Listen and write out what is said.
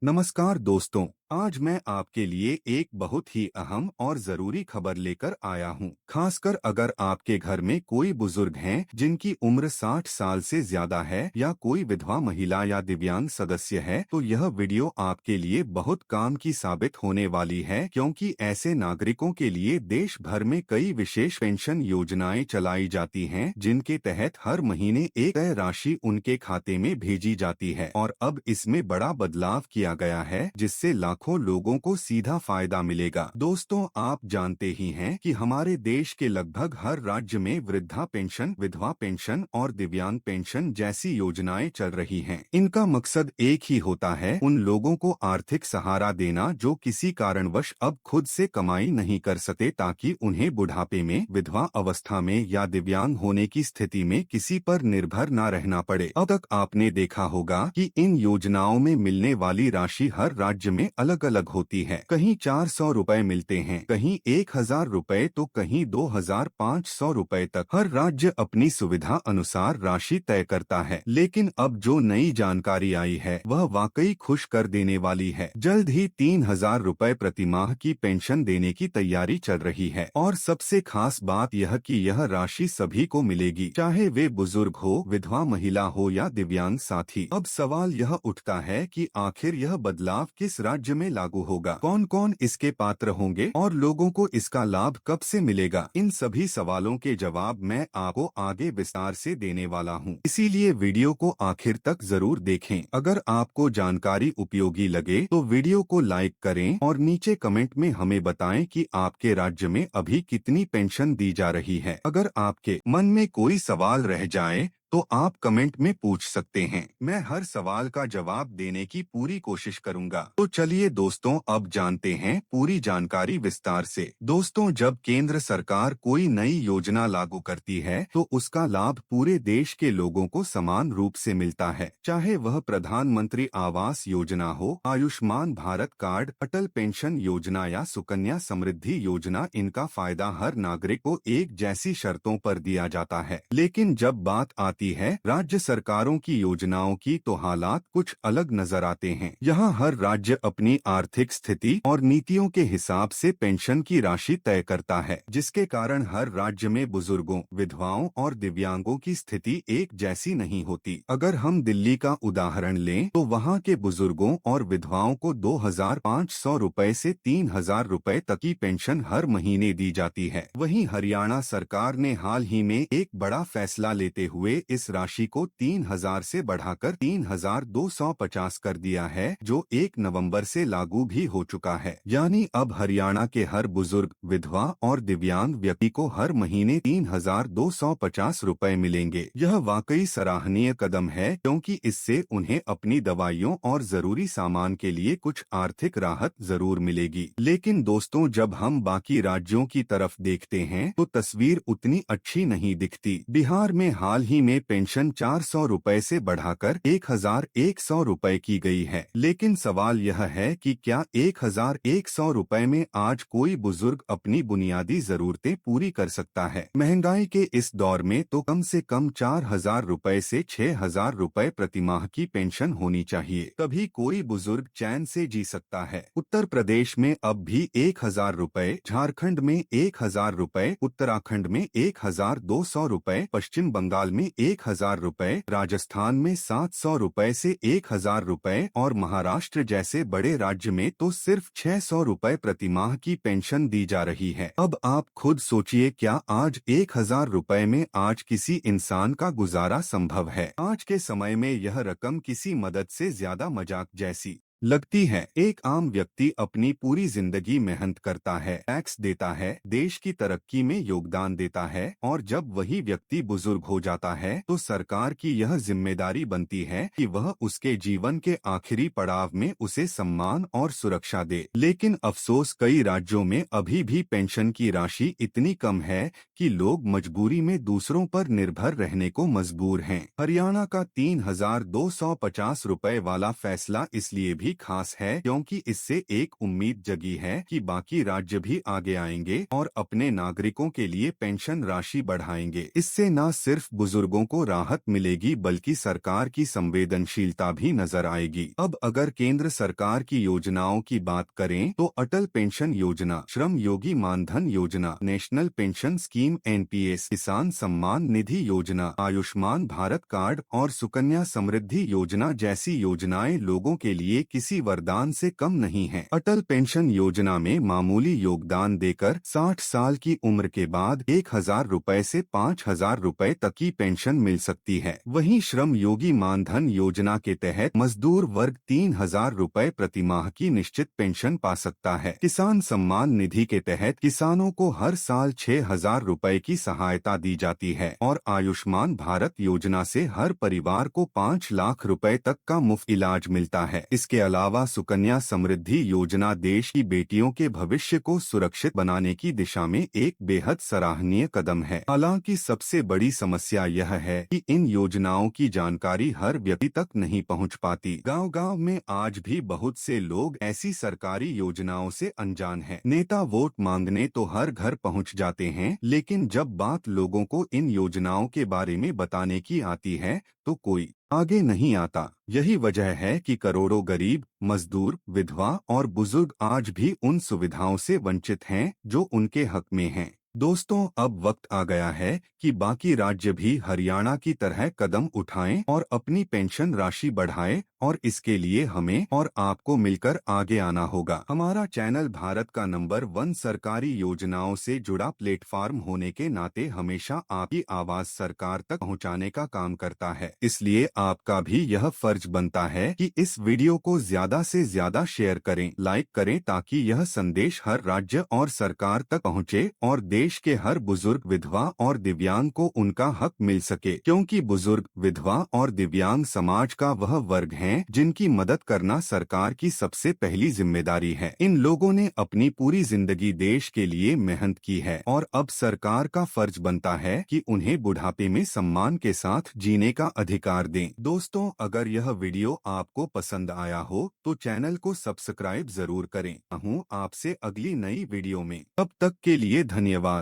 नमस्कार दोस्तों। आज मैं आपके लिए एक बहुत ही अहम और जरूरी खबर लेकर आया हूं। खासकर अगर आपके घर में कोई बुजुर्ग हैं जिनकी उम्र 60 साल से ज्यादा है या कोई विधवा महिला या दिव्यांग सदस्य है, तो यह वीडियो आपके लिए बहुत काम की साबित होने वाली है, क्योंकि ऐसे नागरिकों के लिए देश भर में कई विशेष पेंशन योजनाएं चलाई जाती हैं, जिनके तहत हर महीने एक तय राशि उनके खाते में भेजी जाती है। और अब इसमें बड़ा बदलाव किया गया है, जिससे लाखों लोगों को सीधा फायदा मिलेगा। दोस्तों, आप जानते ही हैं कि हमारे देश के लगभग हर राज्य में वृद्धा पेंशन, विधवा पेंशन और दिव्यांग पेंशन जैसी योजनाएं चल रही हैं। इनका मकसद एक ही होता है, उन लोगों को आर्थिक सहारा देना जो किसी कारणवश अब खुद से कमाई नहीं कर सकते, ताकि उन्हें बुढ़ापे में, विधवा अवस्था में या दिव्यांग होने की स्थिति में किसी पर निर्भर न रहना पड़े। अब तक आपने देखा होगा कि इन योजनाओं में मिलने वाली राशि हर राज्य में अलग अलग होती है। कहीं 400 रुपए मिलते हैं, कहीं 1000 रुपए, तो कहीं 2500 रुपए तक। हर राज्य अपनी सुविधा अनुसार राशि तय करता है। लेकिन अब जो नई जानकारी आई है वह वाकई खुश कर देने वाली है। जल्द ही 3000 रुपए प्रतिमाह की पेंशन देने की तैयारी चल रही है। और सबसे खास बात यह कि यह राशि सभी को मिलेगी, चाहे वे बुजुर्ग हो, विधवा महिला हो या दिव्यांग साथी। अब सवाल यह उठता है कि आखिर यह बदलाव किस राज्य में लागू होगा, कौन कौन इसके पात्र होंगे और लोगों को इसका लाभ कब से मिलेगा। इन सभी सवालों के जवाब मैं आपको आगे विस्तार से देने वाला हूं, इसीलिए वीडियो को आखिर तक जरूर देखें। अगर आपको जानकारी उपयोगी लगे तो वीडियो को लाइक करें और नीचे कमेंट में हमें बताएं कि आपके राज्य में अभी कितनी पेंशन दी जा रही है। अगर आपके मन में कोई सवाल रह जाए तो आप कमेंट में पूछ सकते हैं। मैं हर सवाल का जवाब देने की पूरी कोशिश करूंगा। तो चलिए दोस्तों, अब जानते हैं पूरी जानकारी विस्तार से। दोस्तों, जब केंद्र सरकार कोई नई योजना लागू करती है तो उसका लाभ पूरे देश के लोगों को समान रूप से मिलता है, चाहे वह प्रधानमंत्री आवास योजना हो, आयुष्मान भारत कार्ड, अटल पेंशन योजना या सुकन्या समृद्धि योजना। इनका फायदा हर नागरिक को एक जैसी शर्तों पर दिया जाता है। लेकिन जब बात है राज्य सरकारों की योजनाओं की, तो हालात कुछ अलग नजर आते हैं। यहाँ हर राज्य अपनी आर्थिक स्थिति और नीतियों के हिसाब से पेंशन की राशि तय करता है, जिसके कारण हर राज्य में बुजुर्गों, विधवाओं और दिव्यांगों की स्थिति एक जैसी नहीं होती। अगर हम दिल्ली का उदाहरण लें तो वहाँ के बुजुर्गों और विधवाओं को 2500 रुपए से 3000 रुपए तक की पेंशन हर महीने दी जाती है। वहीं हरियाणा सरकार ने हाल ही में एक बड़ा फैसला लेते हुए इस राशि को 3000 से बढ़ाकर 3250 कर दिया है, जो 1 नवंबर से लागू भी हो चुका है। यानी अब हरियाणा के हर बुजुर्ग, विधवा और दिव्यांग व्यक्ति को हर महीने 3250 रुपए मिलेंगे। यह वाकई सराहनीय कदम है, क्योंकि इससे उन्हें अपनी दवाइयों और जरूरी सामान के लिए कुछ आर्थिक राहत जरूर मिलेगी। लेकिन दोस्तों, जब हम बाकी राज्यों की तरफ देखते हैं तो तस्वीर उतनी अच्छी नहीं दिखती। बिहार में हाल ही में पेंशन 400 रुपए से बढ़ाकर 1100 रुपए की गई है। लेकिन सवाल यह है कि क्या 1100 रुपए में आज कोई बुजुर्ग अपनी बुनियादी जरूरतें पूरी कर सकता है? महंगाई के इस दौर में तो कम से कम 4000 रुपए से 6000 रुपए प्रतिमाह की पेंशन होनी चाहिए, तभी कोई बुजुर्ग चैन से जी सकता है। उत्तर प्रदेश में अब भी 1000 रुपए, झारखंड में 1000 रुपए, उत्तराखंड में 1200 रुपए, पश्चिम बंगाल में 1000 रुपए, राजस्थान में 700 रुपए से 1000 रुपए और महाराष्ट्र जैसे बड़े राज्य में तो सिर्फ 600 रुपए प्रतिमाह की पेंशन दी जा रही है। अब आप खुद सोचिए, क्या आज 1000 रुपए में आज किसी इंसान का गुजारा संभव है? आज के समय में यह रकम किसी मदद से ज्यादा मजाक जैसी लगती है। एक आम व्यक्ति अपनी पूरी जिंदगी मेहनत करता है, टैक्स देता है, देश की तरक्की में योगदान देता है, और जब वही व्यक्ति बुजुर्ग हो जाता है तो सरकार की यह जिम्मेदारी बनती है कि वह उसके जीवन के आखिरी पड़ाव में उसे सम्मान और सुरक्षा दे। लेकिन अफसोस, कई राज्यों में अभी भी पेंशन की राशि इतनी कम है कि लोग मजबूरी में दूसरों पर निर्भर रहने को मजबूर हैं। हरियाणा का 3250 रुपए वाला फैसला इसलिए भी भी खास है क्योंकि इससे एक उम्मीद जगी है कि बाकी राज्य भी आगे आएंगे और अपने नागरिकों के लिए पेंशन राशि बढ़ाएंगे। इससे न सिर्फ बुजुर्गों को राहत मिलेगी बल्कि सरकार की संवेदनशीलता भी नजर आएगी। अब अगर केंद्र सरकार की योजनाओं की बात करें तो अटल पेंशन योजना, श्रम योगी मानधन योजना, नेशनल पेंशन स्कीम NPS, किसान सम्मान निधि योजना, आयुष्मान भारत कार्ड और सुकन्या समृद्धि योजना जैसी योजनाएं लोगों के लिए किसी वरदान से कम नहीं हैं। अटल पेंशन योजना में मामूली योगदान देकर 60 साल की उम्र के बाद 1,000 रुपए से 5,000 रुपए तक की पेंशन मिल सकती है। वहीं श्रम योगी मानधन योजना के तहत मजदूर वर्ग 3,000 रुपए प्रति माह की निश्चित पेंशन पा सकता है। किसान सम्मान निधि के तहत किसानों को हर साल 6,000 रुपए की सहायता दी जाती है और आयुष्मान भारत योजना से हर परिवार को 5 लाख रुपए तक का मुफ्त इलाज मिलता है। इसके अलावा सुकन्या समृद्धि योजना देश की बेटियों के भविष्य को सुरक्षित बनाने की दिशा में एक बेहद सराहनीय कदम है। हालांकि सबसे बड़ी समस्या यह है कि इन योजनाओं की जानकारी हर व्यक्ति तक नहीं पहुंच पाती। गांव-गांव में आज भी बहुत से लोग ऐसी सरकारी योजनाओं से अनजान हैं। नेता वोट मांगने तो हर घर पहुंच जाते हैं, लेकिन जब बात लोगों को इन योजनाओं के बारे में बताने की आती है तो कोई आगे नहीं आता। यही वजह है कि करोड़ों गरीब, मजदूर, विधवा और बुजुर्ग आज भी उन सुविधाओं से वंचित हैं जो उनके हक में हैं। दोस्तों, अब वक्त आ गया है कि बाकी राज्य भी हरियाणा की तरह कदम उठाएं और अपनी पेंशन राशि बढ़ाएं और इसके लिए हमें और आपको मिलकर आगे आना होगा। हमारा चैनल भारत का नंबर 1 सरकारी योजनाओं से जुड़ा प्लेटफॉर्म होने के नाते हमेशा आपकी आवाज सरकार तक पहुंचाने का काम करता है। इसलिए आपका भी यह फर्ज बनता है कि इस वीडियो को ज्यादा से ज्यादा शेयर करें, लाइक करें ताकि यह संदेश हर राज्य और सरकार तक पहुंचे और देश के हर बुजुर्ग, विधवा और दिव्यांग को उनका हक मिल सके, क्योंकि बुजुर्ग, विधवा और दिव्यांग समाज का वह वर्ग हैं जिनकी मदद करना सरकार की सबसे पहली जिम्मेदारी है। इन लोगों ने अपनी पूरी जिंदगी देश के लिए मेहनत की है और अब सरकार का फर्ज बनता है कि उन्हें बुढ़ापे में सम्मान के साथ जीने का अधिकार दें। दोस्तों, अगर यह वीडियो आपको पसंद आया हो तो चैनल को सब्सक्राइब जरूर करें। हूँ आपसे अगली नई वीडियो में। तब तक के लिए धन्यवाद।